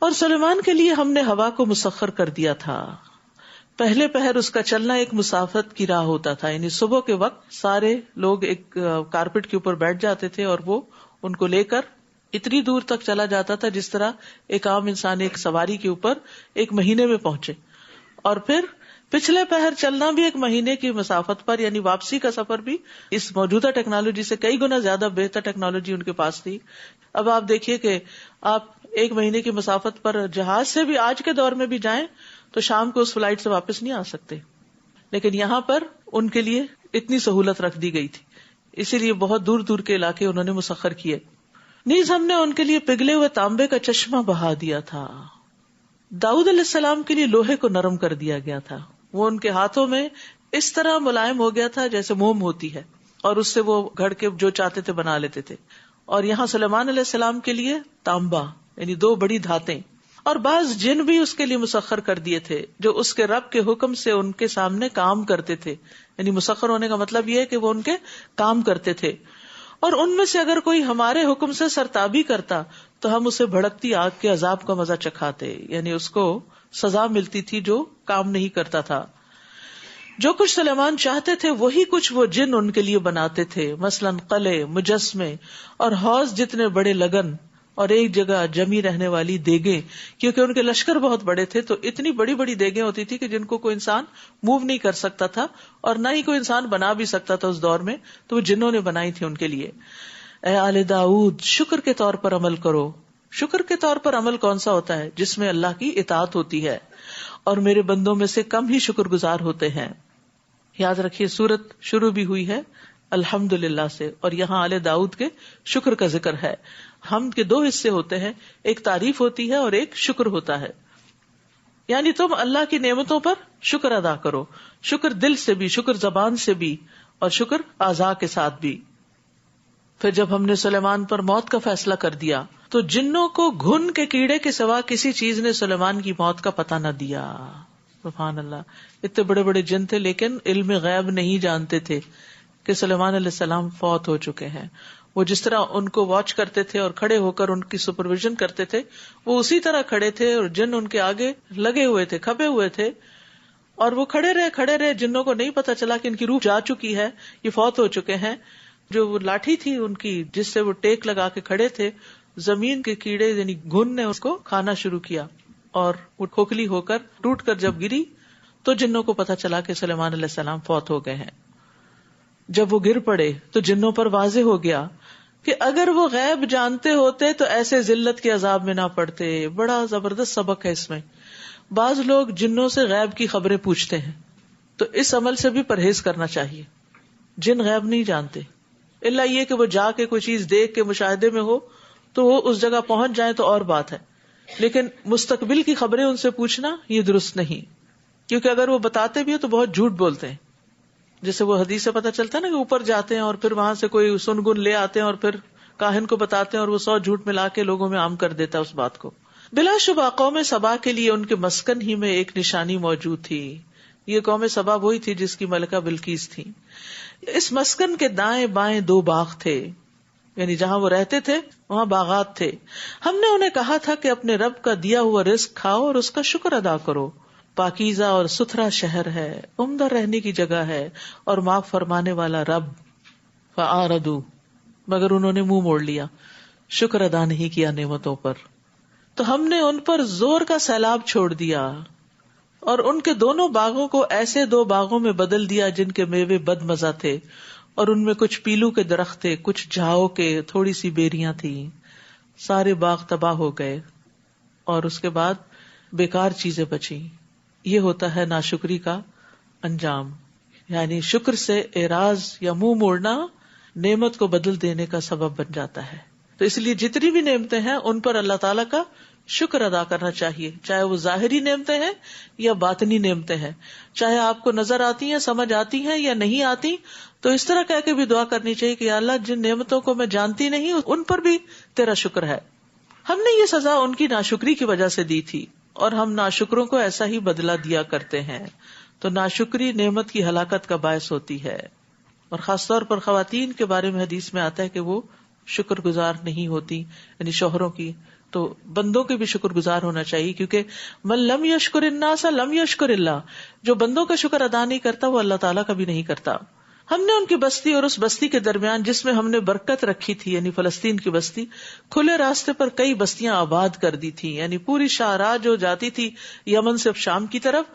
اور سلیمان کے لیے ہم نے ہوا کو مسخر کر دیا تھا. پہلے پہر اس کا چلنا ایک مسافت کی راہ ہوتا تھا، یعنی صبح کے وقت سارے لوگ ایک کارپیٹ کے اوپر بیٹھ جاتے تھے اور وہ ان کو لے کر اتنی دور تک چلا جاتا تھا جس طرح ایک عام انسان ایک سواری کے اوپر ایک مہینے میں پہنچے. اور پھر پچھلے پہر چلنا بھی ایک مہینے کی مسافت پر، یعنی واپسی کا سفر بھی اس موجودہ ٹیکنالوجی سے کئی گنا زیادہ بہتر ٹیکنالوجی ان کے پاس تھی. اب آپ دیکھیے کہ آپ ایک مہینے کی مسافت پر جہاز سے بھی آج کے دور میں بھی جائیں تو شام کو اس فلائٹ سے واپس نہیں آ سکتے، لیکن یہاں پر ان کے لیے اتنی سہولت رکھ دی گئی تھی، اسی لیے بہت دور دور کے علاقے انہوں نے مسخر کیے. نیز ہم نے ان کے لیے پگھلے ہوئے تانبے کا چشمہ بہا دیا تھا. داؤد علیہ السلام کے لیے لوہے کو نرم کر دیا گیا تھا، وہ ان کے ہاتھوں میں اس طرح ملائم ہو گیا تھا جیسے موم ہوتی ہے، اور اس سے وہ گھڑ کے جو چاہتے تھے بنا لیتے تھے. اور یہاں سلیمان علیہ السلام کے لیے تانبا یعنی 2 بڑی دھاتیں، اور بعض جن بھی اس کے لیے مسخر کر دیے تھے جو اس کے رب کے حکم سے ان کے سامنے کام کرتے تھے. یعنی مسخر ہونے کا مطلب یہ ہے کہ وہ ان کے کام کرتے تھے. اور ان میں سے اگر کوئی ہمارے حکم سے سرتابی کرتا تو ہم اسے بھڑکتی آگ کے عذاب کا مزہ چکھاتے، یعنی اس کو سزا ملتی تھی جو کام نہیں کرتا تھا. جو کچھ سلیمان چاہتے تھے وہی کچھ وہ جن ان کے لیے بناتے تھے، مثلاً قلعے، مجسمے اور حوض جتنے بڑے لگن اور ایک جگہ جمی رہنے والی دیگیں، کیونکہ ان کے لشکر بہت بڑے تھے تو اتنی بڑی بڑی دیگیں ہوتی تھی کہ جن کو کوئی انسان موو نہیں کر سکتا تھا اور نہ ہی کوئی انسان بنا بھی سکتا تھا اس دور میں، تو وہ جنوں نے بنائی تھی ان کے لیے. اے آل داؤد شکر کے طور پر عمل کرو. شکر کے طور پر عمل کون سا ہوتا ہے؟ جس میں اللہ کی اطاعت ہوتی ہے، اور میرے بندوں میں سے کم ہی شکر گزار ہوتے ہیں. یاد رکھیے سورت شروع بھی ہوئی ہے الحمدللہ سے، اور یہاں آل داؤد کے شکر کا ذکر ہے. حمد کے 2 حصے ہوتے ہیں، ایک تعریف ہوتی ہے اور ایک شکر ہوتا ہے. یعنی تم اللہ کی نعمتوں پر شکر ادا کرو، شکر دل سے بھی، شکر زبان سے بھی، اور شکر اعضاء کے ساتھ بھی. پھر جب ہم نے سلیمان پر موت کا فیصلہ کر دیا تو جنوں کو گھن کے کیڑے کے سوا کسی چیز نے سلیمان کی موت کا پتہ نہ دیا. سبحان اللہ، اتنے بڑے بڑے جن تھے لیکن علم غیب نہیں جانتے تھے کہ سلیمان علیہ السلام فوت ہو چکے ہیں. وہ جس طرح ان کو واچ کرتے تھے اور کھڑے ہو کر ان کی سپرویژن کرتے تھے، وہ اسی طرح کھڑے تھے اور جن ان کے آگے لگے ہوئے تھے، کھپے ہوئے تھے، اور وہ کھڑے رہے. جنوں کو نہیں پتا چلا کہ ان کی روح جا چکی ہے، یہ فوت ہو چکے ہیں. جو وہ لاٹھی تھی ان کی جس سے وہ ٹیک لگا کے کھڑے تھے، زمین کے کیڑے یعنی گھن نے اس کو کھانا شروع کیا، اور وہ کھوکھلی ہو کر ٹوٹ کر جب گری تو جنوں کو پتا چلا کہ سلیمان علیہ السلام فوت ہو گئے ہیں. جب وہ گر پڑے تو جنوں پر واضح ہو گیا کہ اگر وہ غیب جانتے ہوتے تو ایسے ذلت کے عذاب میں نہ پڑتے. بڑا زبردست سبق ہے اس میں. بعض لوگ جنوں سے غیب کی خبریں پوچھتے ہیں، تو اس عمل سے بھی پرہیز کرنا چاہیے. جن غیب نہیں جانتے، الا یہ کہ وہ جا کے کوئی چیز دیکھ کے مشاہدے میں ہو تو وہ اس جگہ پہنچ جائیں تو اور بات ہے، لیکن مستقبل کی خبریں ان سے پوچھنا یہ درست نہیں، کیونکہ اگر وہ بتاتے بھی ہو تو بہت جھوٹ بولتے ہیں. جیسے وہ حدیث سے پتا چلتا ہے نا کہ اوپر جاتے ہیں اور پھر وہاں سے کوئی سنگن لے آتے ہیں اور پھر کاہن کو بتاتے ہیں اور وہ 100 جھوٹ ملا کے لوگوں میں عام کر دیتا ہے اس بات کو. بلا شبہ قوم سبا کے لیے ان کے مسکن ہی میں ایک نشانی موجود تھی. یہ قوم سبا وہی تھی جس کی ملکہ بلقیس تھی. اس مسکن کے دائیں بائیں 2 باغ تھے، یعنی جہاں وہ رہتے تھے وہاں باغات تھے. ہم نے انہیں کہا تھا کہ اپنے رب کا دیا ہوا رزق کھاؤ اور اس کا شکر ادا کرو. پاکیزہ اور ستھرا شہر ہے، عمدہ رہنے کی جگہ ہے، اور معاف فرمانے والا رب. فاعرضوا، مگر انہوں نے منہ موڑ لیا، شکر ادا نہیں کیا نعمتوں پر. تو ہم نے ان پر زور کا سیلاب چھوڑ دیا اور ان کے دونوں باغوں کو ایسے 2 باغوں میں بدل دیا جن کے میوے بد مزہ تھے، اور ان میں کچھ پیلو کے درخت تھے، کچھ جھاؤ کے، تھوڑی سی بیریاں تھیں. سارے باغ تباہ ہو گئے اور اس کے بعد بیکار چیزیں بچی. یہ ہوتا ہے ناشکری کا انجام، یعنی شکر سے اعراض یا منہ موڑنا نعمت کو بدل دینے کا سبب بن جاتا ہے. تو اس لیے جتنی بھی نعمتیں ہیں ان پر اللہ تعالیٰ کا شکر ادا کرنا چاہیے، چاہے وہ ظاہری نعمتیں ہیں یا باطنی نعمتیں ہیں، چاہے آپ کو نظر آتی ہیں، سمجھ آتی ہیں یا نہیں آتی، تو اس طرح کہہ کے بھی دعا کرنی چاہیے کہ یا اللہ جن نعمتوں کو میں جانتی نہیں ان پر بھی تیرا شکر ہے. ہم نے یہ سزا ان کی ناشکری کی وجہ سے دی تھی اور ہم ناشکروں کو ایسا ہی بدلہ دیا کرتے ہیں. تو ناشکری نعمت کی ہلاکت کا باعث ہوتی ہے، اور خاص طور پر خواتین کے بارے میں حدیث میں آتا ہے کہ وہ شکر گزار نہیں ہوتی، یعنی شوہروں کی تو بندوں کے بھی شکر گزار ہونا چاہیے، کیونکہ من لم یشکر الناس لم یشکر اللہ، جو بندوں کا شکر ادا نہیں کرتا وہ اللہ تعالیٰ کا بھی نہیں کرتا. ہم نے ان کی بستی اور اس بستی کے درمیان جس میں ہم نے برکت رکھی تھی، یعنی فلسطین کی بستی، کھلے راستے پر کئی بستیاں آباد کر دی تھی. یعنی پوری شاہراہ جو جاتی تھی یمن سے شام کی طرف،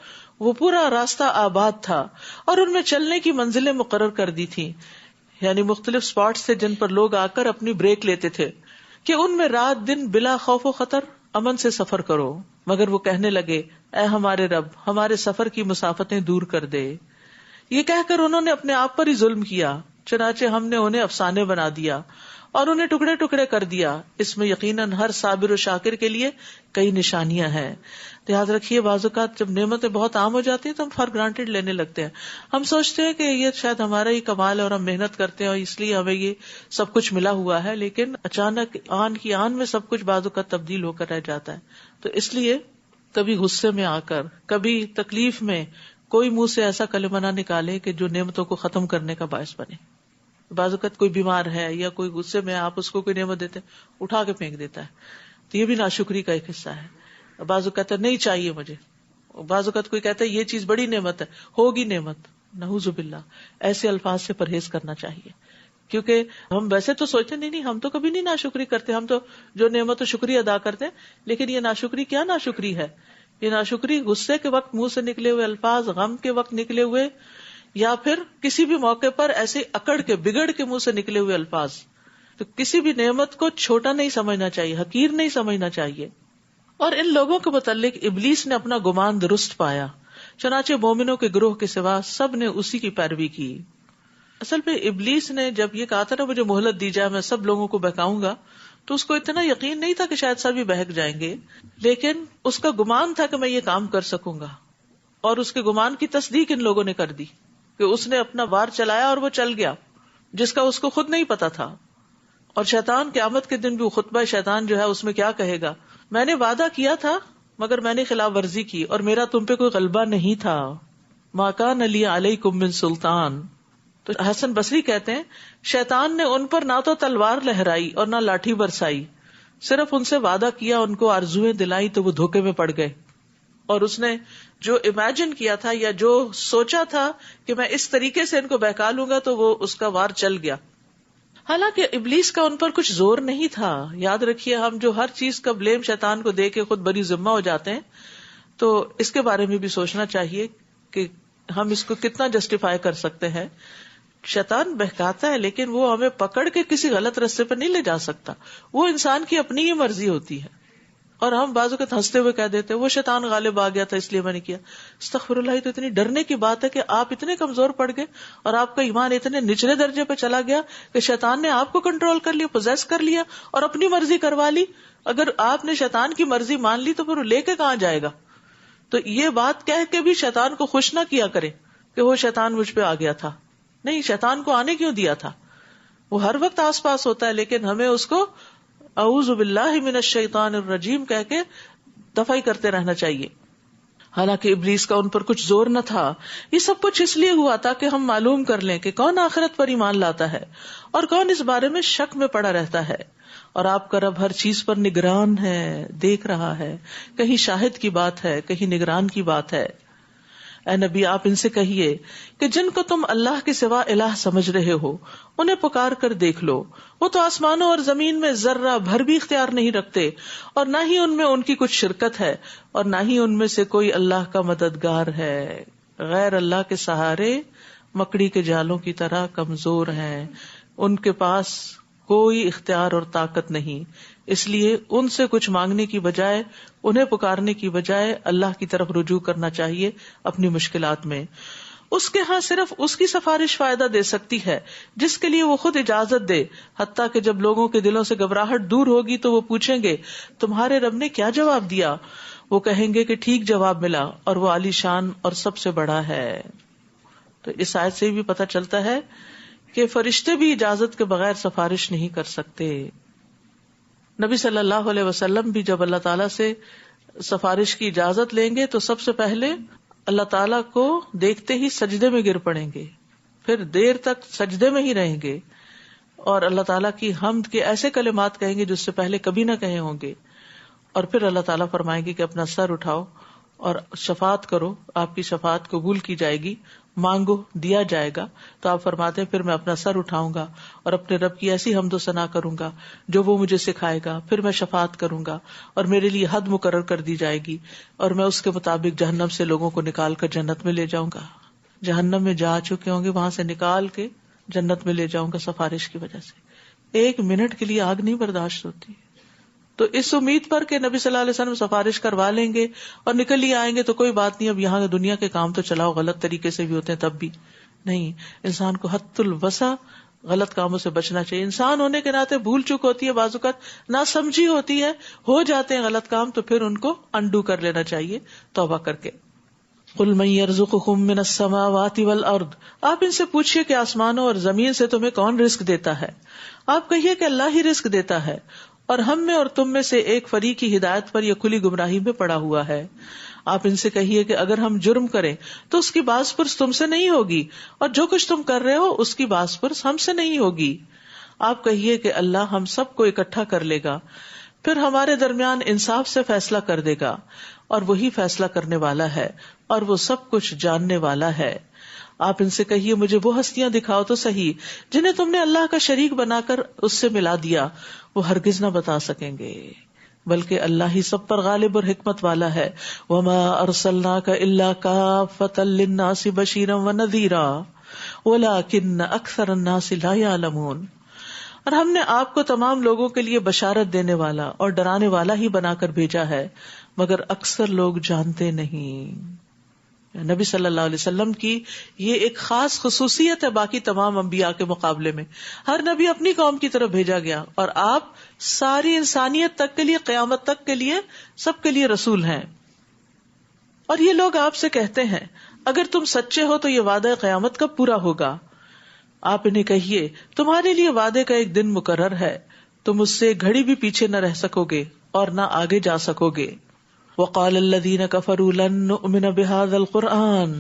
وہ پورا راستہ آباد تھا، اور ان میں چلنے کی منزلیں مقرر کر دی تھی، یعنی مختلف سپاٹس تھے جن پر لوگ آ کر اپنی بریک لیتے تھے کہ ان میں رات دن بلا خوف و خطر امن سے سفر کرو. مگر وہ کہنے لگے، اے ہمارے رب، ہمارے سفر کی مسافتیں دور کر دے. یہ کہہ کر انہوں نے اپنے آپ پر ہی ظلم کیا، چنانچہ ہم نے انہیں افسانے بنا دیا اور انہیں ٹکڑے ٹکڑے کر دیا. اس میں یقیناً ہر صابر و شاکر کے لیے کئی نشانیاں ہیں. تو یاد رکھیے، بعض اوقات جب نعمتیں بہت عام ہو جاتی ہیں تو ہم فار گرانٹیڈ لینے لگتے ہیں. ہم سوچتے ہیں کہ یہ شاید ہمارا ہی کمال ہے اور ہم محنت کرتے ہیں اور اس لیے ہمیں یہ سب کچھ ملا ہوا ہے، لیکن اچانک آن کی آن میں سب کچھ بعض اوقات تبدیل ہو کر رہ جاتا ہے. تو اس لیے کبھی غصے میں آ کر، کبھی تکلیف میں، کوئی منہ سے ایسا کلمہ نہ نکالے کہ جو نعمتوں کو ختم کرنے کا باعث بنے. بعض اوقات کوئی بیمار ہے یا کوئی غصے میں، آپ اس کو کوئی نعمت دیتے اٹھا کے پھینک دیتا ہے، تو یہ بھی ناشکری کا ایک حصہ ہے. بعض اوقات نہیں چاہیے مجھے، بعض اوقات کوئی کہتا ہے یہ چیز بڑی نعمت ہے، ہوگی نعمت، نعوذ باللہ. ایسے الفاظ سے پرہیز کرنا چاہیے، کیونکہ ہم ویسے تو سوچتے نہیں ہم تو کبھی نہیں ناشکری کرتے، ہم تو جو نعمت و شکریہ ادا کرتے ہیں. لیکن یہ ناشکری کیا ناشکری ہے؟ یہ ناشکری غصے کے وقت منہ سے نکلے ہوئے الفاظ، غم کے وقت نکلے ہوئے، یا پھر کسی بھی موقع پر ایسے اکڑ کے بگڑ کے منہ سے نکلے ہوئے الفاظ. تو کسی بھی نعمت کو چھوٹا نہیں سمجھنا چاہیے، حقیر نہیں سمجھنا چاہیے. اور ان لوگوں کے متعلق ابلیس نے اپنا گمان درست پایا، چنانچہ مومنوں کے گروہ کے سوا سب نے اسی کی پیروی کی. اصل میں ابلیس نے جب یہ کہا تھا نا مجھے مہلت دی جائے، میں سب لوگوں کو بہکاؤں گا، تو اس کو اتنا یقین نہیں تھا کہ شاید سبھی بہک جائیں گے، لیکن اس کا گمان تھا کہ میں یہ کام کر سکوں گا. اور اس کے گمان کی تصدیق ان لوگوں نے کر دی کہ اس نے اپنا وار چلایا اور وہ چل گیا، جس کا اس کو خود نہیں پتا تھا. اور شیطان قیامت کے دن بھی خطبہ شیطان جو ہے اس میں کیا کہے گا؟ میں نے وعدہ کیا تھا مگر میں نے خلاف ورزی کی اور میرا تم پہ کوئی غلبہ نہیں تھا. ما کان لی علیکم من سلطان. تو حسن بصری کہتے ہیں شیطان نے ان پر نہ تو تلوار لہرائی اور نہ لاٹھی برسائی، صرف ان سے وعدہ کیا، ان کو آرزویں دلائی تو وہ دھوکے میں پڑ گئے. اور اس نے جو امیجن کیا تھا یا جو سوچا تھا کہ میں اس طریقے سے ان کو بہکا لوں گا تو وہ اس کا وار چل گیا. حالانکہ ابلیس کا ان پر کچھ زور نہیں تھا. یاد رکھیے، ہم جو ہر چیز کا بلیم شیطان کو دے کے خود بری ذمہ ہو جاتے ہیں، تو اس کے بارے میں بھی سوچنا چاہیے کہ ہم اس کو کتنا جسٹیفائی کر سکتے ہیں. شیطان بہکاتا ہے لیکن وہ ہمیں پکڑ کے کسی غلط راستے پر نہیں لے جا سکتا، وہ انسان کی اپنی ہی مرضی ہوتی ہے. اور ہم بعض اوقات ہنستے ہوئے کہہ دیتے وہ شیطان غالب آ گیا تھا اس لیے میں نے کیا. استغفر اللہ، تو اتنی ڈرنے کی بات ہے کہ آپ اتنے کمزور پڑ گئے اور آپ کا ایمان اتنے نچلے درجے پہ چلا گیا کہ شیطان نے آپ کو کنٹرول کر لیا، پوزیس کر لیا اور اپنی مرضی کروا لی. اگر آپ نے شیطان کی مرضی مان لی تو پھر وہ لے کے کہاں جائے گا؟ تو یہ بات کہہ کے بھی شیطان کو خوش نہ کیا کرے کہ وہ شیطان مجھ پہ آ گیا تھا. نہیں، شیطان کو آنے کیوں دیا تھا؟ وہ ہر وقت آس پاس ہوتا ہے، لیکن ہمیں اس کو اعوذ باللہ من الشیطان الرجیم کہہ کے دفاع کرتے رہنا چاہیے. حالانکہ ابلیس کا ان پر کچھ زور نہ تھا. یہ سب کچھ اس لیے ہوا تاکہ ہم معلوم کر لیں کہ کون آخرت پر ایمان لاتا ہے اور کون اس بارے میں شک میں پڑا رہتا ہے. اور آپ کا رب ہر چیز پر نگران ہے، دیکھ رہا ہے. کہیں شاہد کی بات ہے، کہیں نگران کی بات ہے. اے نبی، آپ ان سے کہیے کہ جن کو تم اللہ کے سوا الہ سمجھ رہے ہو انہیں پکار کر دیکھ لو. وہ تو آسمانوں اور زمین میں ذرہ بھر بھی اختیار نہیں رکھتے، اور نہ ہی ان میں ان کی کچھ شرکت ہے، اور نہ ہی ان میں سے کوئی اللہ کا مددگار ہے. غیر اللہ کے سہارے مکڑی کے جالوں کی طرح کمزور ہیں، ان کے پاس کوئی اختیار اور طاقت نہیں. اس لیے ان سے کچھ مانگنے کی بجائے، انہیں پکارنے کی بجائے اللہ کی طرف رجوع کرنا چاہیے اپنی مشکلات میں. اس کے ہاں صرف اس کی سفارش فائدہ دے سکتی ہے جس کے لیے وہ خود اجازت دے. حتیٰ کہ جب لوگوں کے دلوں سے گھبراہٹ دور ہوگی تو وہ پوچھیں گے تمہارے رب نے کیا جواب دیا؟ وہ کہیں گے کہ ٹھیک جواب ملا اور وہ عالی شان اور سب سے بڑا ہے. تو اس آیت سے بھی پتہ چلتا ہے کہ فرشتے بھی اجازت کے بغیر سفارش نہیں کر سکتے. نبی صلی اللہ علیہ وسلم بھی جب اللہ تعالیٰ سے سفارش کی اجازت لیں گے تو سب سے پہلے اللہ تعالیٰ کو دیکھتے ہی سجدے میں گر پڑیں گے، پھر دیر تک سجدے میں ہی رہیں گے اور اللہ تعالیٰ کی حمد کے ایسے کلمات کہیں گے جو اس سے پہلے کبھی نہ کہے ہوں گے. اور پھر اللہ تعالیٰ فرمائیں گے کہ اپنا سر اٹھاؤ اور شفاعت کرو، آپ کی شفاعت قبول کی جائے گی، مانگو دیا جائے گا. تو آپ فرماتے ہیں پھر میں اپنا سر اٹھاؤں گا اور اپنے رب کی ایسی حمد و ثنا کروں گا جو وہ مجھے سکھائے گا. پھر میں شفاعت کروں گا اور میرے لیے حد مقرر کر دی جائے گی اور میں اس کے مطابق جہنم سے لوگوں کو نکال کر جنت میں لے جاؤں گا. جہنم میں جا چکے ہوں گے وہاں سے نکال کے جنت میں لے جاؤں گا سفارش کی وجہ سے. 1 منٹ کے لیے آگ نہیں برداشت ہوتی. تو اس امید پر کہ نبی صلی اللہ علیہ وسلم سفارش کروا لیں گے اور نکل ہی آئیں گے تو کوئی بات نہیں، اب یہاں دنیا کے کام تو چلاؤ، غلط طریقے سے بھی ہوتے ہیں تب بھی نہیں. انسان کو حد الوسع غلط کاموں سے بچنا چاہیے. انسان ہونے کے ناطے بھول چک ہوتی ہے، بعض اوقات نہ سمجھی ہوتی ہے، ہو جاتے ہیں غلط کام، تو پھر ان کو انڈو کر لینا چاہیے توبہ کر کے. قل من یرزقکم من السماوات والارض، آپ ان سے پوچھئے کہ آسمانوں اور زمین سے تمہیں کون رزق دیتا ہے. آپ کہیے کہ اللہ ہی رزق دیتا ہے، اور ہم میں اور تم میں سے ایک فریق کی ہدایت پر یا کھلی گمراہی میں پڑا ہوا ہے. آپ ان سے کہیے کہ اگر ہم جرم کریں تو اس کی باز پرس تم سے نہیں ہوگی، اور جو کچھ تم کر رہے ہو اس کی باز پرس ہم سے نہیں ہوگی. آپ کہیے کہ اللہ ہم سب کو اکٹھا کر لے گا، پھر ہمارے درمیان انصاف سے فیصلہ کر دے گا، اور وہی فیصلہ کرنے والا ہے اور وہ سب کچھ جاننے والا ہے. آپ ان سے کہیے مجھے وہ ہستیاں دکھاؤ تو صحیح جنہیں تم نے اللہ کا شریک بنا کر اس سے ملا دیا. وہ ہرگز نہ بتا سکیں گے، بلکہ اللہ ہی سب پر غالب اور حکمت والا ہے. وما ارسلناک الا کافۃ للناس بشیرا ونذیرا ولکن اکثر الناس لا یعلمون. اور ہم نے آپ کو تمام لوگوں کے لیے بشارت دینے والا اور ڈرانے والا ہی بنا کر بھیجا ہے، مگر اکثر لوگ جانتے نہیں. نبی صلی اللہ علیہ وسلم کی یہ ایک خاص خصوصیت ہے باقی تمام انبیاء کے مقابلے میں. ہر نبی اپنی قوم کی طرف بھیجا گیا، اور آپ ساری انسانیت تک کے لیے، قیامت تک کے لیے، سب کے لیے رسول ہیں. اور یہ لوگ آپ سے کہتے ہیں اگر تم سچے ہو تو یہ وعدہ قیامت کب پورا ہوگا؟ آپ انہیں کہیے تمہارے لیے وعدے کا ایک دن مقرر ہے، تم اس سے گھڑی بھی پیچھے نہ رہ سکو گے اور نہ آگے جا سکو گے. وقال الذین کفروا لن نؤمن بهذا القرآن،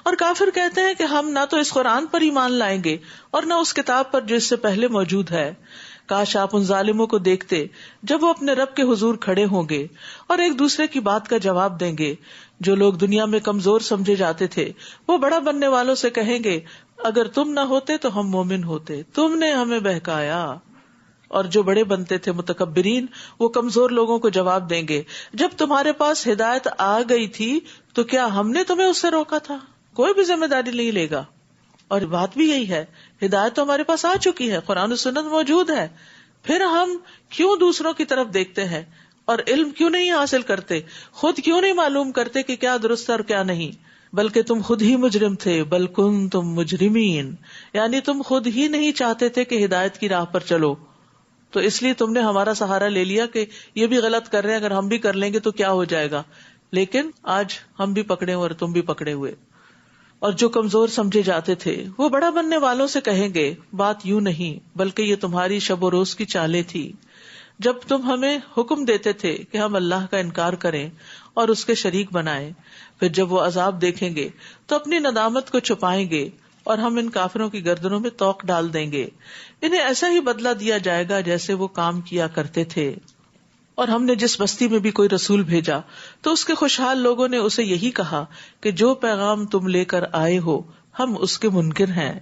اور کافر کہتے ہیں کہ ہم نہ تو اس قرآن پر ایمان لائیں گے اور نہ اس کتاب پر جو اس سے پہلے موجود ہے. کاش آپ ان ظالموں کو دیکھتے جب وہ اپنے رب کے حضور کھڑے ہوں گے اور ایک دوسرے کی بات کا جواب دیں گے. جو لوگ دنیا میں کمزور سمجھے جاتے تھے وہ بڑا بننے والوں سے کہیں گے اگر تم نہ ہوتے تو ہم مومن ہوتے، تم نے ہمیں بہکایا. اور جو بڑے بنتے تھے متکبرین، وہ کمزور لوگوں کو جواب دیں گے جب تمہارے پاس ہدایت آ گئی تھی تو کیا ہم نے تمہیں اس سے روکا تھا؟ کوئی بھی ذمہ داری نہیں لے گا. اور بات بھی یہی ہے، ہدایت تو ہمارے پاس آ چکی ہے، قرآن و سنت موجود ہے، پھر ہم کیوں دوسروں کی طرف دیکھتے ہیں اور علم کیوں نہیں حاصل کرتے؟ خود کیوں نہیں معلوم کرتے کہ کیا درست ہے اور کیا نہیں؟ بلکہ تم خود ہی مجرم تھے، بل کنتم مجرمین، یعنی تم خود ہی نہیں چاہتے تھے کہ ہدایت کی راہ پر چلو، تو اس لیے تم نے ہمارا سہارا لے لیا کہ یہ بھی غلط کر رہے ہیں، اگر ہم بھی کر لیں گے تو کیا ہو جائے گا. لیکن آج ہم بھی پکڑے ہوئے اور تم بھی پکڑے ہوئے. اور جو کمزور سمجھے جاتے تھے وہ بڑا بننے والوں سے کہیں گے بات یوں نہیں، بلکہ یہ تمہاری شب و روز کی چالیں تھی جب تم ہمیں حکم دیتے تھے کہ ہم اللہ کا انکار کریں اور اس کے شریک بنائیں. پھر جب وہ عذاب دیکھیں گے تو اپنی ندامت کو چھپائیں گے اور ہم ان کافروں کی گردنوں میں توق ڈال دیں گے. انہیں ایسا ہی بدلہ دیا جائے گا جیسے وہ کام کیا کرتے تھے. اور ہم نے جس بستی میں بھی کوئی رسول بھیجا تو اس کے خوشحال لوگوں نے اسے یہی کہا کہ جو پیغام تم لے کر آئے ہو ہم اس کے منکر ہیں،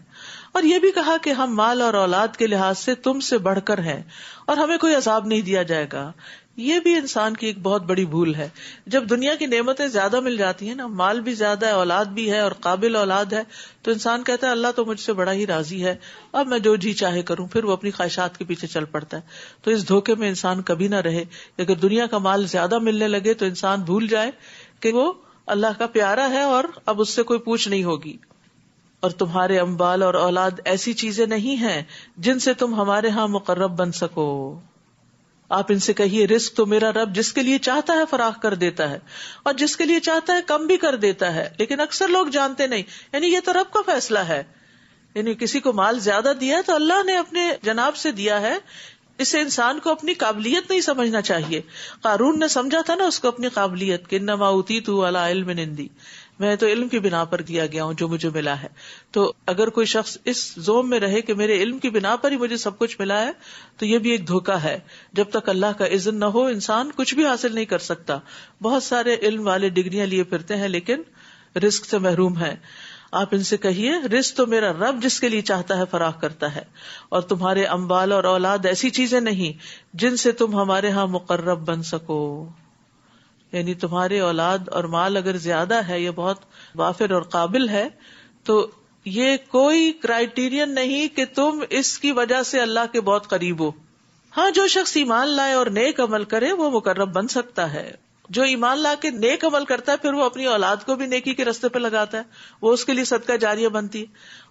اور یہ بھی کہا کہ ہم مال اور اولاد کے لحاظ سے تم سے بڑھ کر ہیں اور ہمیں کوئی عذاب نہیں دیا جائے گا. یہ بھی انسان کی ایک بہت بڑی بھول ہے. جب دنیا کی نعمتیں زیادہ مل جاتی ہیں نا، مال بھی زیادہ ہے، اولاد بھی ہے اور قابل اولاد ہے، تو انسان کہتا ہے اللہ تو مجھ سے بڑا ہی راضی ہے، اب میں جو جی چاہے کروں، پھر وہ اپنی خواہشات کے پیچھے چل پڑتا ہے. تو اس دھوکے میں انسان کبھی نہ رہے. اگر دنیا کا مال زیادہ ملنے لگے تو انسان بھول جائے کہ وہ اللہ کا پیارا ہے اور اب اس سے کوئی پوچھ نہیں ہوگی. اور تمہارے اموال اور اولاد ایسی چیزیں نہیں ہیں جن سے تم ہمارے ہاں مقرب بن سکو. آپ ان سے کہیے رزق تو میرا رب جس کے لیے چاہتا ہے فراخ کر دیتا ہے اور جس کے لیے چاہتا ہے کم بھی کر دیتا ہے، لیکن اکثر لوگ جانتے نہیں. یعنی یہ تو رب کا فیصلہ ہے. یعنی کسی کو مال زیادہ دیا ہے تو اللہ نے اپنے جناب سے دیا ہے، اسے انسان کو اپنی قابلیت نہیں سمجھنا چاہیے. قارون نے سمجھا تھا نا اس کو اپنی قابلیت کہ انما اوتیتہ علی علم عندی، میں تو علم کی بنا پر دیا گیا ہوں جو مجھے ملا ہے. تو اگر کوئی شخص اس زوم میں رہے کہ میرے علم کی بنا پر ہی مجھے سب کچھ ملا ہے, تو یہ بھی ایک دھوکہ ہے. جب تک اللہ کا اذن نہ ہو انسان کچھ بھی حاصل نہیں کر سکتا. بہت سارے علم والے ڈگریاں لیے پھرتے ہیں لیکن رزق سے محروم ہیں. آپ ان سے کہیے رزق تو میرا رب جس کے لیے چاہتا ہے فراخ کرتا ہے, اور تمہارے اموال اور اولاد ایسی چیزیں نہیں جن سے تم ہمارے ہاں مقرب بن سکو. یعنی تمہارے اولاد اور مال اگر زیادہ ہے, یہ بہت وافر اور قابل ہے, تو یہ کوئی کرائیٹیرین نہیں کہ تم اس کی وجہ سے اللہ کے بہت قریب ہو. ہاں, جو شخص ایمان لائے اور نیک عمل کرے وہ مقرب بن سکتا ہے. جو ایمان لا کے نیک عمل کرتا ہے پھر وہ اپنی اولاد کو بھی نیکی کے راستے پہ لگاتا ہے, وہ اس کے لیے صدقہ جاریہ بنتی ہے,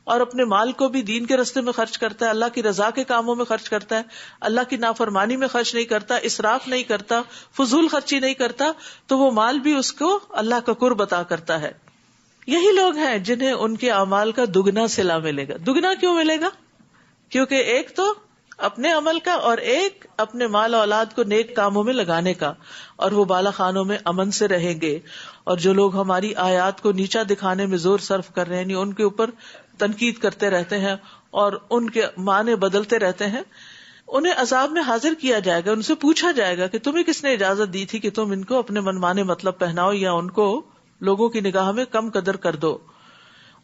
اور اپنے مال کو بھی دین کے راستے میں خرچ کرتا ہے, اللہ کی رضا کے کاموں میں خرچ کرتا ہے, اللہ کی نافرمانی میں خرچ نہیں کرتا, اسراف نہیں کرتا, فضول خرچی نہیں کرتا, تو وہ مال بھی اس کو اللہ کا قرب عطا کرتا ہے. یہی لوگ ہیں جنہیں ان کے اعمال کا دگنا صلہ ملے گا. دگنا کیوں ملے گا؟ کیونکہ ایک تو اپنے عمل کا اور ایک اپنے مال اولاد کو نیک کاموں میں لگانے کا, اور وہ بالا خانوں میں امن سے رہیں گے. اور جو لوگ ہماری آیات کو نیچا دکھانے میں زور صرف کر رہے ہیں, یعنی ان کے اوپر تنقید کرتے رہتے ہیں اور ان کے معنی بدلتے رہتے ہیں, انہیں عذاب میں حاضر کیا جائے گا. ان سے پوچھا جائے گا کہ تمہیں کس نے اجازت دی تھی کہ تم ان کو اپنے منمانے مطلب پہناؤ یا ان کو لوگوں کی نگاہ میں کم قدر کر دو.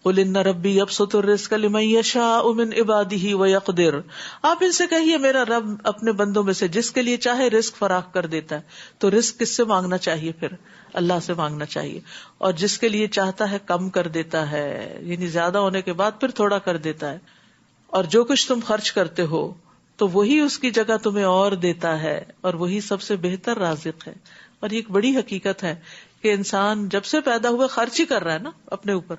قل ان ربی یبسط الرزق لمن یشاء من عبادہ ویقدر. آپ ان سے کہیے میرا رب اپنے بندوں میں سے جس کے لیے چاہے رزق فراخ کر دیتا ہے. تو رزق کس سے مانگنا چاہیے؟ پھر اللہ سے مانگنا چاہیے. اور جس کے لیے چاہتا ہے کم کر دیتا ہے, یعنی زیادہ ہونے کے بعد پھر تھوڑا کر دیتا ہے. اور جو کچھ تم خرچ کرتے ہو تو وہی اس کی جگہ تمہیں اور دیتا ہے, اور وہی سب سے بہتر رازق ہے. اور یہ ایک بڑی حقیقت ہے کہ انسان جب سے پیدا ہوا خرچ ہی کر رہا ہے نا اپنے اوپر.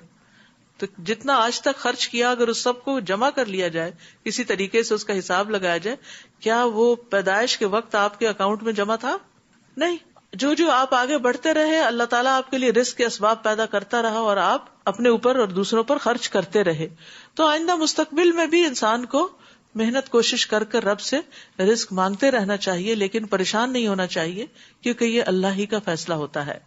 تو جتنا آج تک خرچ کیا اگر اس سب کو جمع کر لیا جائے, کسی طریقے سے اس کا حساب لگایا جائے, کیا وہ پیدائش کے وقت آپ کے اکاؤنٹ میں جمع تھا؟ نہیں. جو آپ آگے بڑھتے رہے اللہ تعالیٰ آپ کے لیے رزق کے اسباب پیدا کرتا رہا, اور آپ اپنے اوپر اور دوسروں پر خرچ کرتے رہے. تو آئندہ مستقبل میں بھی انسان کو محنت کوشش کر کر رب سے رزق مانگتے رہنا چاہیے, لیکن پریشان نہیں ہونا چاہیے, کیونکہ یہ اللہ ہی کا فیصلہ ہوتا ہے.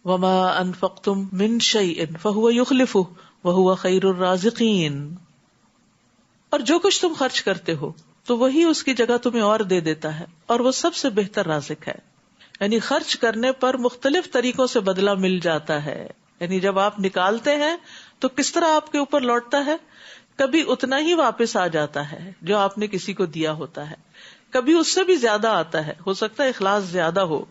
وما انفقتم من شيء فهو يخلفه وهو خير الرازقين. اور جو کچھ تم خرچ کرتے ہو تو وہی اس کی جگہ تمہیں اور دے دیتا ہے, اور وہ سب سے بہتر رازق ہے. یعنی خرچ کرنے پر مختلف طریقوں سے بدلہ مل جاتا ہے. یعنی جب آپ نکالتے ہیں تو کس طرح آپ کے اوپر لوٹتا ہے؟ کبھی اتنا ہی واپس آ جاتا ہے جو آپ نے کسی کو دیا ہوتا ہے, کبھی اس سے بھی زیادہ آتا ہے, ہو سکتا ہے اخلاص زیادہ ہو.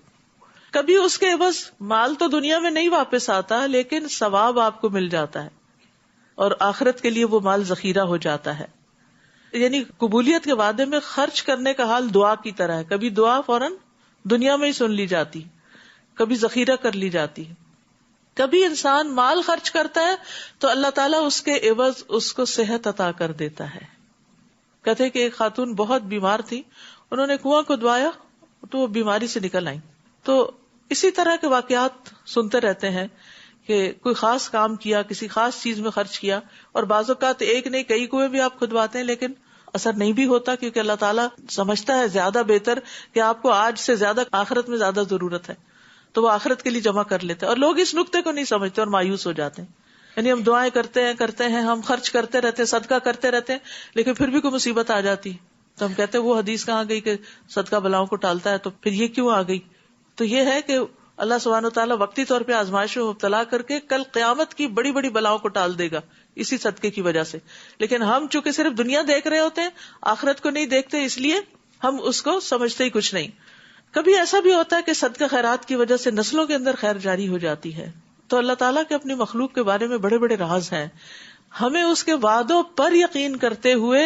کبھی اس کے بس مال تو دنیا میں نہیں واپس آتا لیکن ثواب آپ کو مل جاتا ہے, اور آخرت کے لیے وہ مال ذخیرہ ہو جاتا ہے. یعنی قبولیت کے وعدے میں خرچ کرنے کا حال دعا کی طرح ہے. کبھی دعا فوراً دنیا میں ہی سن لی جاتی, کبھی ذخیرہ کر لی جاتی. کبھی انسان مال خرچ کرتا ہے تو اللہ تعالیٰ اس کے عوض اس کو صحت عطا کر دیتا ہے. کہتے کہ ایک خاتون بہت بیمار تھی, انہوں نے کنواں کھدوایا تو وہ بیماری سے نکل آئی. تو اسی طرح کے واقعات سنتے رہتے ہیں کہ کوئی خاص کام کیا, کسی خاص چیز میں خرچ کیا, اور بعض اوقات ایک نہیں کئی کنویں بھی آپ کھدواتے ہیں لیکن اثر نہیں بھی ہوتا, کیونکہ اللہ تعالیٰ سمجھتا ہے زیادہ بہتر کہ آپ کو آج سے زیادہ آخرت میں زیادہ ضرورت ہے, تو وہ آخرت کے لیے جمع کر لیتے ہیں. اور لوگ اس نقطے کو نہیں سمجھتے اور مایوس ہو جاتے ہیں. یعنی ہم دعائیں کرتے ہیں, ہم خرچ کرتے رہتے ہیں, صدقہ کرتے رہتے ہیں, لیکن پھر بھی کوئی مصیبت آ جاتی تو ہم کہتے ہیں وہ حدیث کہاں گئی کہ صدقہ بلاؤں کو ٹالتا ہے, تو پھر یہ کیوں آ گئی؟ تو یہ ہے کہ اللہ سبحانہ و تعالیٰ وقتی طور پہ آزمائش میں مبتلا کر کے کل قیامت کی بڑی بڑی بلاؤں کو ٹال دے گا اسی صدقے کی وجہ سے. لیکن ہم چونکہ صرف دنیا دیکھ رہے ہوتے ہیں, آخرت کو نہیں دیکھتے, اس لیے ہم اس کو سمجھتے ہی کچھ نہیں. کبھی ایسا بھی ہوتا ہے کہ صدقہ خیرات کی وجہ سے نسلوں کے اندر خیر جاری ہو جاتی ہے. تو اللہ تعالیٰ کے اپنی مخلوق کے بارے میں بڑے بڑے راز ہیں. ہمیں اس کے وعدوں پر یقین کرتے ہوئے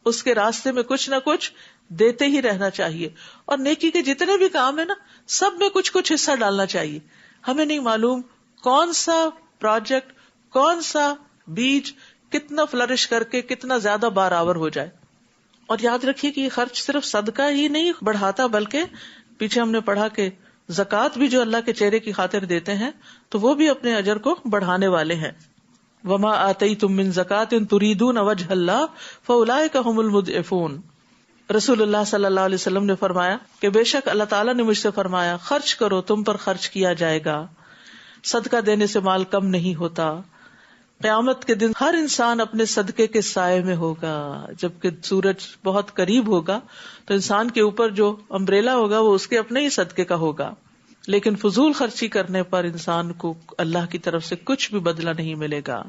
اس کے راستے میں کچھ نہ کچھ دیتے ہی رہنا چاہیے. اور نیکی کے جتنے بھی کام ہیں نا, سب میں کچھ کچھ حصہ ڈالنا چاہیے. ہمیں نہیں معلوم کون سا پروجیکٹ, کون سا بیج کتنا فلرش کر کے کتنا زیادہ بارآور ہو جائے. اور یاد رکھیے کہ یہ خرچ صرف صدقہ ہی نہیں بڑھاتا, بلکہ پیچھے ہم نے پڑھا کہ زکوٰۃ بھی جو اللہ کے چہرے کی خاطر دیتے ہیں تو وہ بھی اپنے اجر کو بڑھانے والے ہیں. وما آتیتم من زکاۃ تریدون وجہ اللہ فاولئک ھم المضعفون. رسول اللہ صلی اللہ علیہ وسلم نے فرمایا کہ بے شک اللہ تعالیٰ نے مجھ سے فرمایا خرچ کرو, تم پر خرچ کیا جائے گا, صدقہ دینے سے مال کم نہیں ہوتا. قیامت کے دن ہر انسان اپنے صدقے کے سائے میں ہوگا. جبکہ سورج بہت قریب ہوگا تو انسان کے اوپر جو امبریلا ہوگا وہ اس کے اپنے ہی صدقے کا ہوگا. لیکن فضول خرچی کرنے پر انسان کو اللہ کی طرف سے کچھ بھی بدلہ نہیں ملے گا.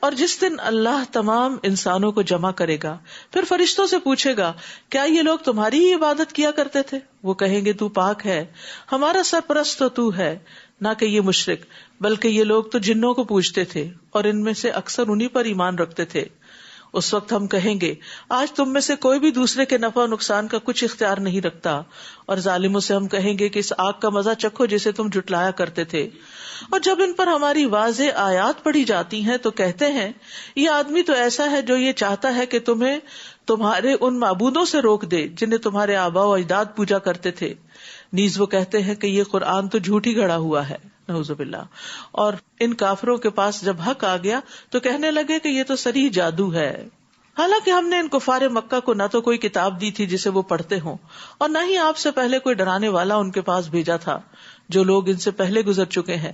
اور جس دن اللہ تمام انسانوں کو جمع کرے گا پھر فرشتوں سے پوچھے گا کیا یہ لوگ تمہاری ہی عبادت کیا کرتے تھے؟ وہ کہیں گے تو پاک ہے، ہمارا سرپرست تو تو ہے، نہ کہ یہ مشرک، بلکہ یہ لوگ تو جنوں کو پوجتے تھے اور ان میں سے اکثر انہی پر ایمان رکھتے تھے. اس وقت ہم کہیں گے آج تم میں سے کوئی بھی دوسرے کے نفع و نقصان کا کچھ اختیار نہیں رکھتا. اور ظالموں سے ہم کہیں گے کہ اس آگ کا مزہ چکھو جسے تم جھٹلایا کرتے تھے. اور جب ان پر ہماری واضح آیات پڑھی جاتی ہیں تو کہتے ہیں یہ آدمی تو ایسا ہے جو یہ چاہتا ہے کہ تمہیں تمہارے ان معبودوں سے روک دے جنہیں تمہارے آباء و اجداد پوجا کرتے تھے. نیز وہ کہتے ہیں کہ یہ قرآن تو جھوٹ ہی گھڑا ہوا ہے، نعوذ باللہ. اور ان کافروں کے پاس جب حق آ گیا تو کہنے لگے کہ یہ تو صریح جادو ہے. حالانکہ ہم نے ان کفار مکہ کو نہ تو کوئی کتاب دی تھی جسے وہ پڑھتے ہوں، اور نہ ہی آپ سے پہلے کوئی ڈرانے والا ان کے پاس بھیجا تھا. جو لوگ ان سے پہلے گزر چکے ہیں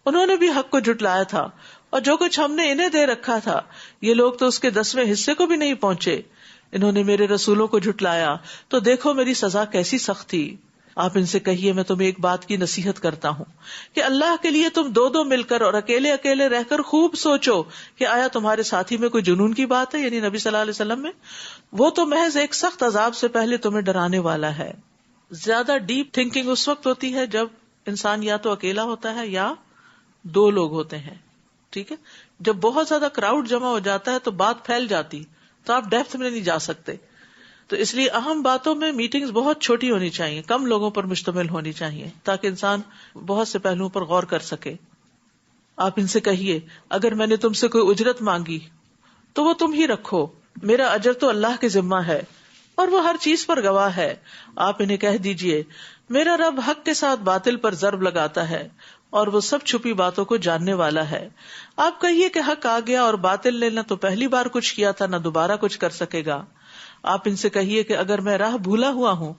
انہوں نے بھی حق کو جھٹلایا تھا، اور جو کچھ ہم نے انہیں دے رکھا تھا یہ لوگ تو اس کے 10ویں حصے کو بھی نہیں پہنچے. انہوں نے میرے رسولوں کو جھٹلایا تو دیکھو میری سزا کیسی سخت تھی. آپ ان سے کہیے میں تمہیں ایک بات کی نصیحت کرتا ہوں کہ اللہ کے لیے تم دو مل کر اور اکیلے اکیلے رہ کر خوب سوچو کہ آیا تمہارے ساتھی میں کوئی جنون کی بات ہے، یعنی نبی صلی اللہ علیہ وسلم میں. وہ تو محض ایک سخت عذاب سے پہلے تمہیں ڈرانے والا ہے. زیادہ ڈیپ تھنکنگ اس وقت ہوتی ہے جب انسان یا تو اکیلا ہوتا ہے یا 2 لوگ ہوتے ہیں. ٹھیک ہے، جب بہت زیادہ کراؤڈ جمع ہو جاتا ہے تو بات پھیل جاتی تو آپ ڈیپتھ میں نہیں جا سکتے. تو اس لیے اہم باتوں میں میٹنگز بہت چھوٹی ہونی چاہیے، کم لوگوں پر مشتمل ہونی چاہیے تاکہ انسان بہت سے پہلوؤں پر غور کر سکے. آپ ان سے کہیے اگر میں نے تم سے کوئی اجرت مانگی تو وہ تم ہی رکھو، میرا اجر تو اللہ کے ذمہ ہے اور وہ ہر چیز پر گواہ ہے. آپ انہیں کہہ دیجئے میرا رب حق کے ساتھ باطل پر ضرب لگاتا ہے اور وہ سب چھپی باتوں کو جاننے والا ہے. آپ کہیے کہ حق آ گیا اور باطل نے نہ تو پہلی بار کچھ کیا تھا نہ دوبارہ کچھ کر سکے گا. آپ ان سے کہیے کہ اگر میں راہ بھولا ہوا ہوں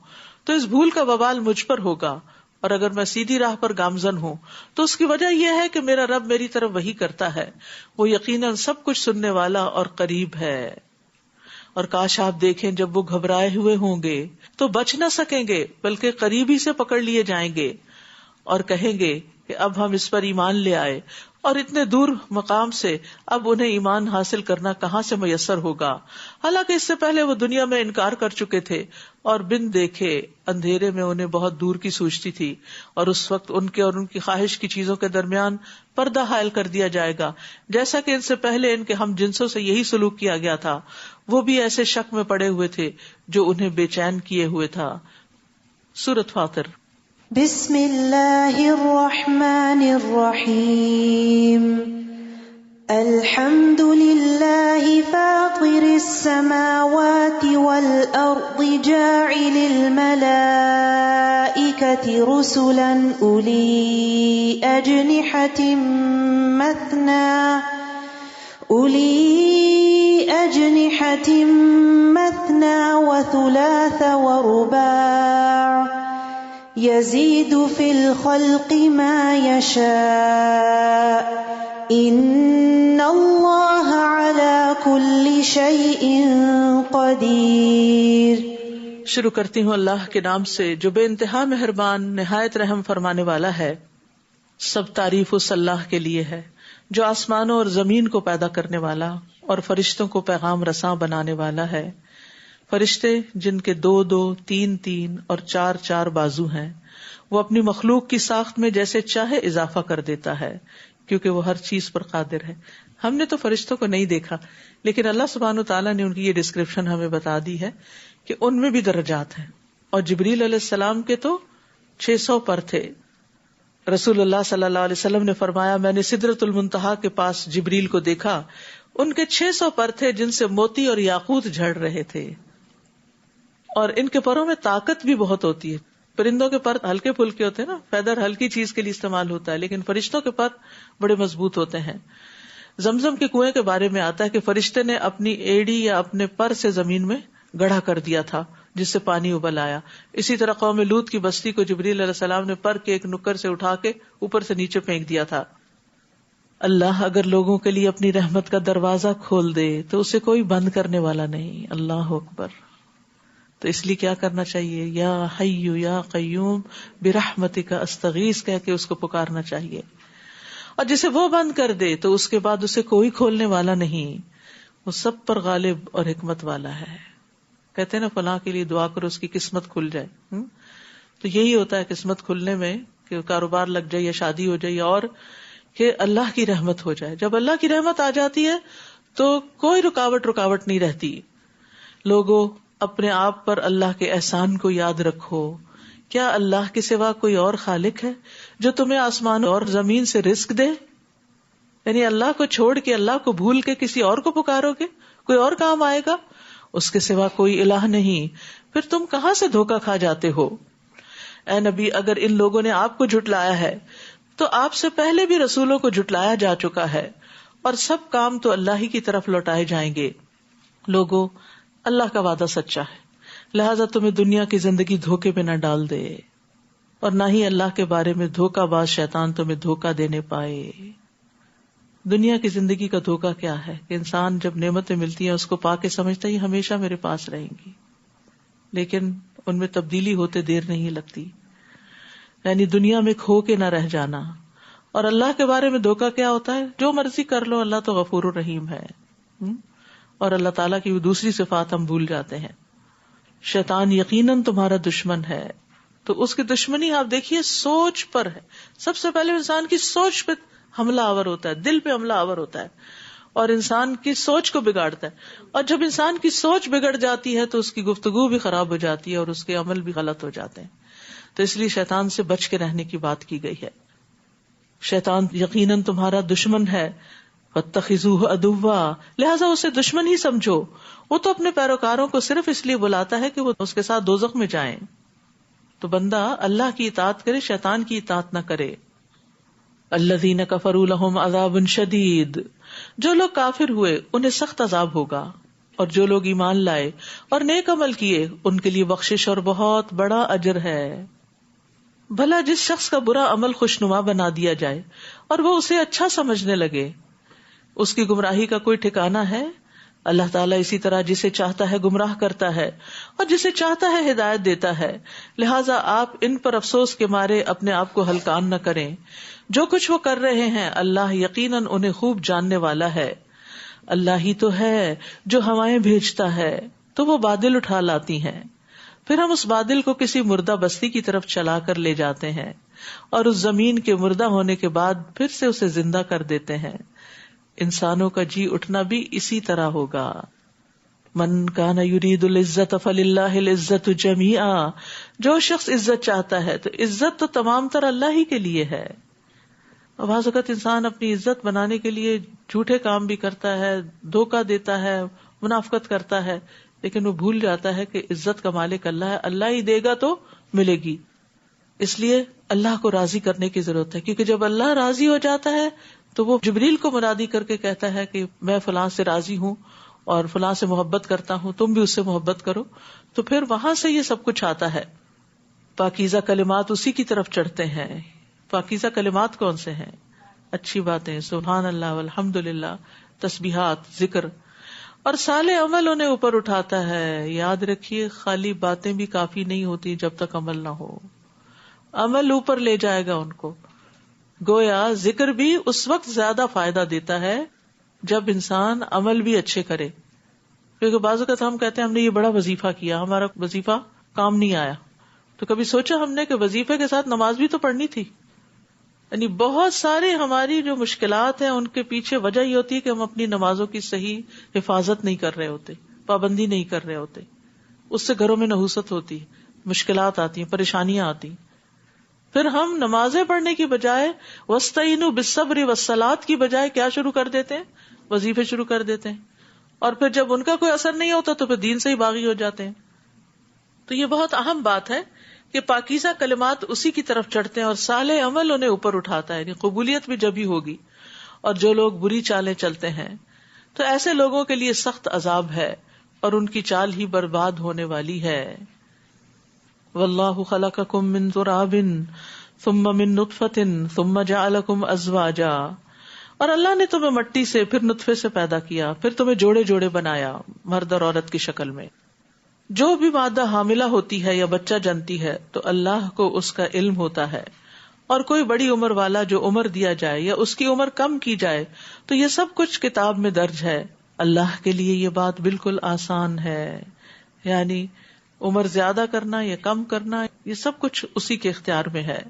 تو اس بھول کا وبال مجھ پر ہوگا، اور اگر میں سیدھی راہ پر گامزن ہوں تو اس کی وجہ یہ ہے کہ میرا رب میری طرف وحی کرتا ہے، وہ یقیناً سب کچھ سننے والا اور قریب ہے. اور کاش آپ دیکھیں جب وہ گھبرائے ہوئے ہوں گے تو بچ نہ سکیں گے بلکہ قریبی سے پکڑ لیے جائیں گے اور کہیں گے کہ اب ہم اس پر ایمان لے آئے، اور اتنے دور مقام سے اب انہیں ایمان حاصل کرنا کہاں سے میسر ہوگا، حالانکہ اس سے پہلے وہ دنیا میں انکار کر چکے تھے اور بن دیکھے اندھیرے میں انہیں بہت دور کی سوچتی تھی. اور اس وقت ان کے اور ان کی خواہش کی چیزوں کے درمیان پردہ حائل کر دیا جائے گا، جیسا کہ ان سے پہلے ان کے ہم جنسوں سے یہی سلوک کیا گیا تھا. وہ بھی ایسے شک میں پڑے ہوئے تھے جو انہیں بے چین کیے ہوئے تھا. سورۃ فاطر. بسم اللہ الرحمن الرحیم. الحمد للہ فاطر السماوات والارض جاعل الملائکۃ رسلا اولی اجنحۃ مثنى وثلاث ورباع يزيد في الخلق ما يشاء ان اللہ على كل شيء قدیر. شروع کرتی ہوں اللہ کے نام سے جو بے انتہا مہربان نہایت رحم فرمانے والا ہے. سب تعریف اس اللہ کے لیے ہے جو آسمانوں اور زمین کو پیدا کرنے والا اور فرشتوں کو پیغام رساں بنانے والا ہے. فرشتے جن کے 2 3 اور 4 بازو ہیں، وہ اپنی مخلوق کی ساخت میں جیسے چاہے اضافہ کر دیتا ہے کیونکہ وہ ہر چیز پر قادر ہے. ہم نے تو فرشتوں کو نہیں دیکھا لیکن اللہ سبحانہ وتعالیٰ نے ان کی یہ ڈسکرپشن ہمیں بتا دی ہے کہ ان میں بھی درجات ہیں. اور جبریل علیہ السلام کے تو 600 پر تھے. رسول اللہ صلی اللہ علیہ وسلم نے فرمایا میں نے سدرۃ المنتہا کے پاس جبریل کو دیکھا، ان کے 600 پر تھے جن سے موتی اور یاقوت جھڑ رہے تھے. اور ان کے پروں میں طاقت بھی بہت ہوتی ہے. پرندوں کے پر ہلکے پھلکے ہوتے ہیں نا، فیدر ہلکی چیز کے لیے استعمال ہوتا ہے، لیکن فرشتوں کے پر بڑے مضبوط ہوتے ہیں. زمزم کے کنویں کے بارے میں آتا ہے کہ فرشتے نے اپنی ایڑی یا اپنے پر سے زمین میں گڑھا کر دیا تھا جس سے پانی ابل آیا. اسی طرح قوم لوط کی بستی کو جبریل علیہ السلام نے پر کے ایک نکر سے اٹھا کے اوپر سے نیچے پھینک دیا تھا. اللہ اگر لوگوں کے لیے اپنی رحمت کا دروازہ کھول دے تو اسے کوئی بند کرنے والا نہیں. اللہ اکبر. تو اس لیے کیا کرنا چاہیے؟ یا حی یا قیوم برحمتک استغیث کہہ کے اس کو پکارنا چاہیے. اور جسے وہ بند کر دے تو اس کے بعد اسے کوئی کھولنے والا نہیں. وہ سب پر غالب اور حکمت والا ہے. کہتے ہیں نا فلاں کے لیے دعا کرو اس کی قسمت کھل جائے. تو یہی ہوتا ہے قسمت کھلنے میں کہ کاروبار لگ جائے یا شادی ہو جائے یا اور کہ اللہ کی رحمت ہو جائے. جب اللہ کی رحمت آ جاتی ہے تو کوئی رکاوٹ نہیں رہتی. لوگوں اپنے آپ پر اللہ کے احسان کو یاد رکھو. کیا اللہ کے سوا کوئی اور خالق ہے جو تمہیں آسمان اور زمین سے رزق دے؟ یعنی اللہ کو چھوڑ کے، اللہ کو بھول کے کسی اور کو پکارو گے؟ کوئی اور کام آئے گا؟ اس کے سوا کوئی الہ نہیں. پھر تم کہاں سے دھوکا کھا جاتے ہو؟ اے نبی، اگر ان لوگوں نے آپ کو جھٹلایا ہے تو آپ سے پہلے بھی رسولوں کو جھٹلایا جا چکا ہے، اور سب کام تو اللہ ہی کی طرف لوٹائے جائیں گے. لوگوں، اللہ کا وعدہ سچا ہے، لہذا تمہیں دنیا کی زندگی دھوکے میں نہ ڈال دے، اور نہ ہی اللہ کے بارے میں دھوکہ باز شیطان تمہیں دھوکہ دینے پائے. دنیا کی زندگی کا دھوکہ کیا ہے کہ انسان جب نعمتیں ملتی ہیں اس کو پا کے سمجھتا ہے یہ ہمیشہ میرے پاس رہیں گی، لیکن ان میں تبدیلی ہوتے دیر نہیں لگتی. یعنی دنیا میں کھو کے نہ رہ جانا. اور اللہ کے بارے میں دھوکہ کیا ہوتا ہے؟ جو مرضی کر لو، اللہ تو غفور الرحیم ہے. اور اللہ تعالیٰ کی دوسری صفات ہم بھول جاتے ہیں. شیطان یقیناً تمہارا دشمن ہے. تو اس کی دشمنی آپ دیکھیے سوچ پر ہے. سب سے پہلے انسان کی سوچ پہ حملہ آور ہوتا ہے، دل پہ حملہ آور ہوتا ہے اور انسان کی سوچ کو بگاڑتا ہے. اور جب انسان کی سوچ بگڑ جاتی ہے تو اس کی گفتگو بھی خراب ہو جاتی ہے اور اس کے عمل بھی غلط ہو جاتے ہیں. تو اس لیے شیطان سے بچ کے رہنے کی بات کی گئی ہے. شیطان یقیناً تمہارا دشمن ہے، فاتخذوہ عدوا، لہذا اسے دشمن ہی سمجھو. وہ تو اپنے پیروکاروں کو صرف اس لیے بلاتا ہے کہ وہ اس کے ساتھ دوزخ میں جائیں. تو بندہ اللہ کی اطاعت کرے، شیطان کی اطاعت نہ کرے. الذین کفروا لہم عذاب شدید، جو لوگ کافر ہوئے انہیں سخت عذاب ہوگا، اور جو لوگ ایمان لائے اور نیک عمل کیے ان کے لیے بخشش اور بہت بڑا اجر ہے. بھلا جس شخص کا برا عمل خوشنما بنا دیا جائے اور وہ اسے اچھا سمجھنے لگے، اس کی گمراہی کا کوئی ٹھکانہ ہے؟ اللہ تعالیٰ اسی طرح جسے چاہتا ہے گمراہ کرتا ہے اور جسے چاہتا ہے ہدایت دیتا ہے. لہٰذا آپ ان پر افسوس کے مارے اپنے آپ کو ہلکان نہ کریں. جو کچھ وہ کر رہے ہیں اللہ یقیناً انہیں خوب جاننے والا ہے. اللہ ہی تو ہے جو ہوائیں بھیجتا ہے تو وہ بادل اٹھا لاتی ہیں، پھر ہم اس بادل کو کسی مردہ بستی کی طرف چلا کر لے جاتے ہیں، اور اس زمین کے مردہ ہونے کے بعد پھر سے اسے زندہ کر دیتے ہیں. انسانوں کا جی اٹھنا بھی اسی طرح ہوگا. من کان یرید العزت فللہ العزت جمیعا، جو شخص عزت چاہتا ہے تو عزت تو تمام تر اللہ ہی کے لیے ہے. اور بعض اوقات انسان اپنی عزت بنانے کے لیے جھوٹے کام بھی کرتا ہے، دھوکہ دیتا ہے، منافقت کرتا ہے، لیکن وہ بھول جاتا ہے کہ عزت کا مالک اللہ ہے، اللہ ہی دے گا تو ملے گی. اس لیے اللہ کو راضی کرنے کی ضرورت ہے، کیونکہ جب اللہ راضی ہو جاتا ہے تو وہ جبریل کو منادی کر کے کہتا ہے کہ میں فلاں سے راضی ہوں اور فلاں سے محبت کرتا ہوں، تم بھی اس سے محبت کرو. تو پھر وہاں سے یہ سب کچھ آتا ہے. پاکیزہ کلمات اسی کی طرف چڑھتے ہیں. پاکیزہ کلمات کون سے ہیں؟ اچھی باتیں، سبحان اللہ والحمد للہ، تسبیحات، ذکر. اور صالح عمل انہیں اوپر اٹھاتا ہے. یاد رکھیے خالی باتیں بھی کافی نہیں ہوتی جب تک عمل نہ ہو. عمل اوپر لے جائے گا ان کو. گویا ذکر بھی اس وقت زیادہ فائدہ دیتا ہے جب انسان عمل بھی اچھے کرے. کیونکہ بعض اوقات ہم کہتے ہیں ہم نے یہ بڑا وظیفہ کیا، ہمارا وظیفہ کام نہیں آیا. تو کبھی سوچا ہم نے کہ وظیفے کے ساتھ نماز بھی تو پڑھنی تھی. یعنی بہت سارے ہماری جو مشکلات ہیں ان کے پیچھے وجہ یہ ہوتی ہے کہ ہم اپنی نمازوں کی صحیح حفاظت نہیں کر رہے ہوتے، پابندی نہیں کر رہے ہوتے. اس سے گھروں میں نحوست ہوتی، مشکلات آتی ہیں، پریشانیاں آتی. پھر ہم نمازیں پڑھنے کی بجائے وَاسْتَعِينُوا بِالصَّبْرِ وَالصَّلَاةِ کی بجائے کیا شروع کر دیتے ہیں؟ وظیفے شروع کر دیتے ہیں. اور پھر جب ان کا کوئی اثر نہیں ہوتا تو پھر دین سے ہی باغی ہو جاتے ہیں. تو یہ بہت اہم بات ہے کہ پاکیزہ کلمات اسی کی طرف چڑھتے ہیں اور صالح عمل انہیں اوپر اٹھاتا ہے. یعنی قبولیت بھی جب ہی ہوگی. اور جو لوگ بری چالیں چلتے ہیں تو ایسے لوگوں کے لیے سخت عذاب ہے اور ان کی چال ہی برباد ہونے والی ہے. واللہ خلقکم من تراب ثم من نطفة ثم جعلکم ازواجا اور اللہ نے تمہیں مٹی سے پھر نطفے سے پیدا کیا، پھر تمہیں جوڑے جوڑے بنایا مرد اور عورت کی شکل میں. جو بھی مادہ حاملہ ہوتی ہے یا بچہ جنتی ہے تو اللہ کو اس کا علم ہوتا ہے، اور کوئی بڑی عمر والا جو عمر دیا جائے یا اس کی عمر کم کی جائے تو یہ سب کچھ کتاب میں درج ہے. اللہ کے لیے یہ بات بالکل آسان ہے، یعنی عمر زیادہ کرنا یا کم کرنا یہ سب کچھ اسی کے اختیار میں ہے.